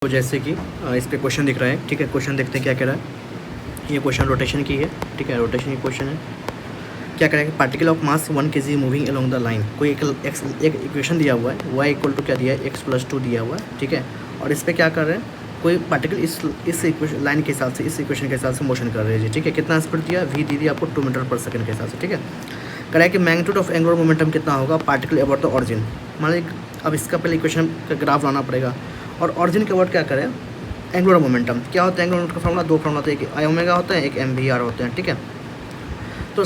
तो जैसे कि इस पे क्वेश्चन दिख रहा है, ठीक है। क्वेश्चन देखते हैं क्या कह रहा है। ये क्वेश्चन रोटेशन की है, ठीक है। रोटेशन की क्वेश्चन है। क्या कह रहा है कि particle of mass 1 kg moving along the line. कोई एक इक्वेशन दिया हुआ है, y इक्वल टू क्या दिया है, x+2 दिया हुआ है, ठीक है। और इस पर क्या कर रहे हैं, कोई पार्टिकल इस इक्वेशन लाइन के हिसाब से, इस इक्वेशन के हिसाब से मोशन कर रहे हैं जी, ठीक है। कितना स्पीड दिया, v दी आपको 2 मीटर पर सेकंड के हिसाब से, ठीक है। कह रहा है कि मैग्नीट्यूड ऑफ एंगुलर मोमेंटम कितना होगा पार्टिकल अबाउट द ऑरिजिन। मान लीजिए अब इसका पहले इक्वेशन का ग्राफ लाना पड़ेगा। और ऑरिजिन के अबाउट क्या करें, एंगुलर मोमेंटम क्या होता है। एंगुलर मोमेंटम का फॉर्मूला दो फॉर्मूला होता है, एक ओमेगा होता है, एक MVR होते हैं, ठीक है। तो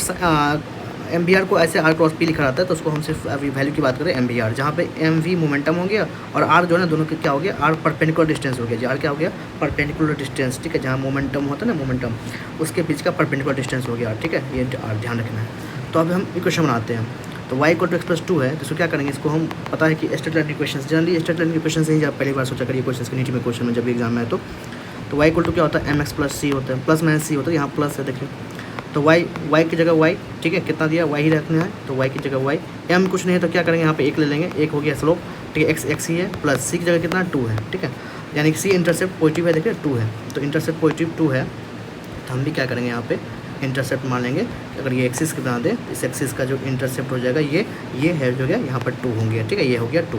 MVR को ऐसे R क्रॉस P लिखा जाता है, तो उसको हम सिर्फ अभी वैल्यू की बात करें MVR, जहाँ पे MV मोमेंटम हो गया और R जो है ना, दोनों के क्या हो गया, R परपेंडिकुलर डिस्टेंस हो गया जी। R क्या हो गया, परपेंडिकुलर डिस्टेंस, ठीक है। जहाँ मोमेंटम होता है ना, मोमेंटम उसके बीच का परपेंडिकुलर डिस्टेंस हो गया, ठीक है। ये R ध्यान रखना है। तो अब हम इक्वेशन बनाते हैं। तो y इक्वल टू x+2 है, तो इसको क्या करेंगे, इसको हम पता है कि straight line equation, generally straight line equation से ही जब पहली बार सोचा करिए क्वेश्चन के नीचे में, क्वेश्चन में जब एग्जाम में है तो y इक्वल टू क्या होता है, mx+c होता है, प्लस माइनस c होता है, यहाँ प्लस है देखिए। तो y की जगह y, ठीक है, कितना दिया y ही रखना है, तो y की जगह y, m कुछ नहीं है तो क्या करेंगे, यहाँ पे एक ले लेंगे, एक हो गया स्लोप, ठीक है। x ही है, प्लस c की जगह कितना 2 है, ठीक है। यानी कि c इंटरसेप्ट पॉजिटिव है, देखिए 2 है, तो इंटरसेप्ट पॉजिटिव 2 है, तो हम भी क्या करेंगे, यहाँ पे इंटरसेप्ट मान लेंगे। अगर ये एक्सिस के बना दे, इस एक्सिस का जो इंटरसेप्ट हो जाएगा ये है जो गया यहाँ पर 2 होंगे, ठीक है। ये हो गया 2।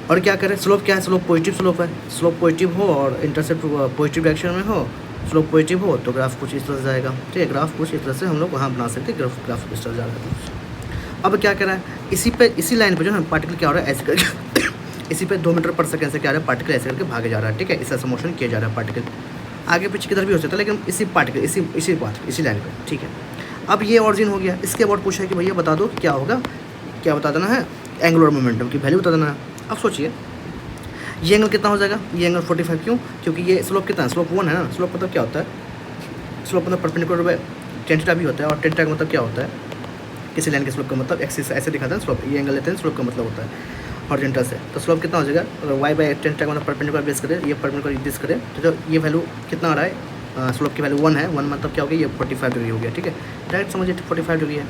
और क्या करें, स्लोप क्या है, स्लोप पॉजिटिव स्लोप है। स्लोप पॉजिटिव हो और इंटरसेप्ट पॉजिटिव डायरेक्शन में हो, स्लोप पॉजिटिव हो तो ग्राफ कुछ इस तरह से जाएगा, ठीक है। ग्राफ कुछ इस तरह से हम लोग वहाँ बना सकते हैं, ग्राफ इस तरह जाएगा। अब क्या करा है, इसी लाइन पर जो है पार्टिकल क्या हो रहा है, ऐसे करके इसी पे 2 मीटर पर सेकंड से क्या रहा है, पार्टिकल ऐसे करके भागे जा रहा है, ठीक है। इस तरह से मोशन किया जा रहा है पार्टिकल, आगे पीछे किधर भी हो सकता है, लेकिन इसी पार्टिकल इसी लाइन पे, ठीक है। अब ये ऑरिजिन हो गया। इसके अबाउट पूछा है कि भैया बता दो क्या होगा, क्या बता देना है, एंगुलर मोमेंटम की वैल्यू बता देना है। अब सोचिए ये एंगल कितना हो जाएगा, ये एंगल 45, क्यों, क्योंकि ये स्लोप कितना है, स्लोप 1 है ना। स्लोप मतलब क्या होता है, स्लोप मतलब परपेंडिकुलर बाय tan थीटा भी होता है, और tan थीटा का मतलब क्या होता है, किसी लाइन के स्लोप का मतलब एक्सिस ऐसे दिखाता है स्लोप, ये एंगल लेते हैं, स्लोप का मतलब होता है हॉरिजॉन्टल से। तो स्लोप कितना हो जाएगा, अगर y/tan थीटा मतलब परपेंडिकुलर बेस करें, ये परपेंडिकुलर बेस करें, तो ये वैल्यू कितना आ रहा है, स्लोप की वैल्यू 1 है। 1 मतलब क्या हो गया, ये 45 डिग्री हो गया, ठीक है। डायरेक्ट समझिए 45 डिग्री है,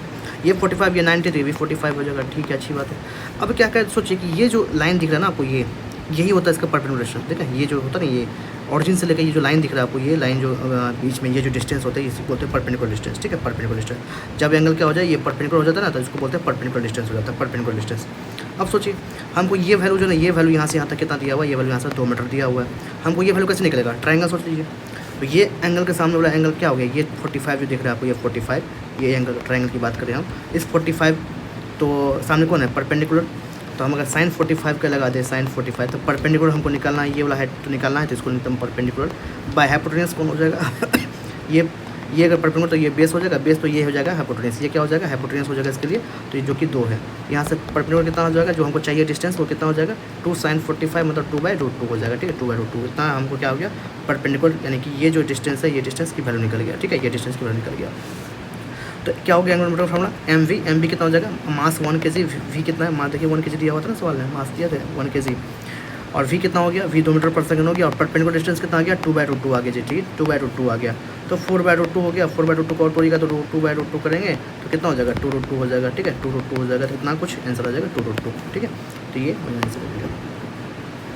ये 45, ये 90 डिग्री, 45 हो जाएगा, ठीक है, अच्छी बात है। अब क्या करें, सोचिए कि ये जो लाइन दिख रहा है ना आपको, यही होता है इसका परपेंडिकुलर डिस्टेंस, ठीक है। ये जो होता है ना, ये ऑरिजिन से लेकर ये जो लाइन दिख रहा है आपको, ये लाइन जो बीच में ये जो डिस्टेंस होता है, इसी बोलते हैं परपेंडिकुलर डिस्टेंस, ठीक है। परपेंडिकुलर डिस्टेंस जब एंगल क्या हो जाए, ये परपेंडिकुलर हो जाता है ना, तो इसको बोलते हैं परपेंडिकुलर डिस्टेंस हो जाता है, परपेंडिकुलर डिस्टेंस। अब सोचिए हमको ये वैल्यू जो है, ये वैल्यू यहाँ से यहाँ तक कितना दिया हुआ है, ये वैल्यू यहाँ से 2 मीटर दिया हुआ है। हमको ये वैल्यू कैसे निकलेगा, ट्रायंगल सोच लीजिए। तो ये एंगल के सामने वाला एंगल क्या हो गया, ये 45 जो दिख रहा है आपको, ये 45, ये एंगल ट्रायंगल की बात करें हम, इस 45 तो सामने कौन है, परपेंडिकुलर। तो हम अगर sin 45 का लगा दें, sin 45, तो परपेंडिकुलर हमको निकालना है, ये वाला हाइट तो निकालना है, तो इसको निकलता परपेंडिकुलर बाय हाइपोटेन्यूज कौन हो जाएगा ये अगर परपेंडिकुलर तो ये बेस हो जाएगा, बेस तो ये हो जाएगा हाइपोटेन्यूज, ये क्या हो जाएगा, हाइपोटेन्यूज हो जाएगा इसके लिए, तो ये जो कि 2 है। यहाँ से परपेंडिकुलर कितना हो जाएगा, जो हमको चाहिए डिस्टेंस, वो कितना हो जाएगा, 2 sin 45 मतलब 2/√2 हो जाएगा, ठीक है। 2/√2 इतना हमको क्या हो गया, परपेंडिकुलर, यानी कि ये जो डिस्टेंस है, ये डिस्टेंस की वैल्यू निकल गया, ठीक है। ये डिस्टेंस की वैल्यू निकल गया। तो क्या हो गया एंगुलर मोमेंटम का फॉर्मूला, MV कितना हो जाएगा, मास 1 kg, V कितना है, मास देखिए 1 kg दिया हुआ था ना सवाल में, मास दिया था 1 kg, और V कितना हो गया, V 2 मीटर पर सेकंड हो गया, और परपेंडिकुलर डिस्टेंस कितना आ गया, 2/√2 आ गया जी, ठीक है। 2/√2 आ गया, तो 4/√2 हो गया, 4/√2 को और पड़ेगा तो 2/√2 करेंगे तो कितना हो जाएगा, 2√2 हो जाएगा, ठीक है। 2√2 हो जाएगा, तो इतना कुछ आंसर आ जाएगा 2√2, ठीक है। तो ये हो जाएगा।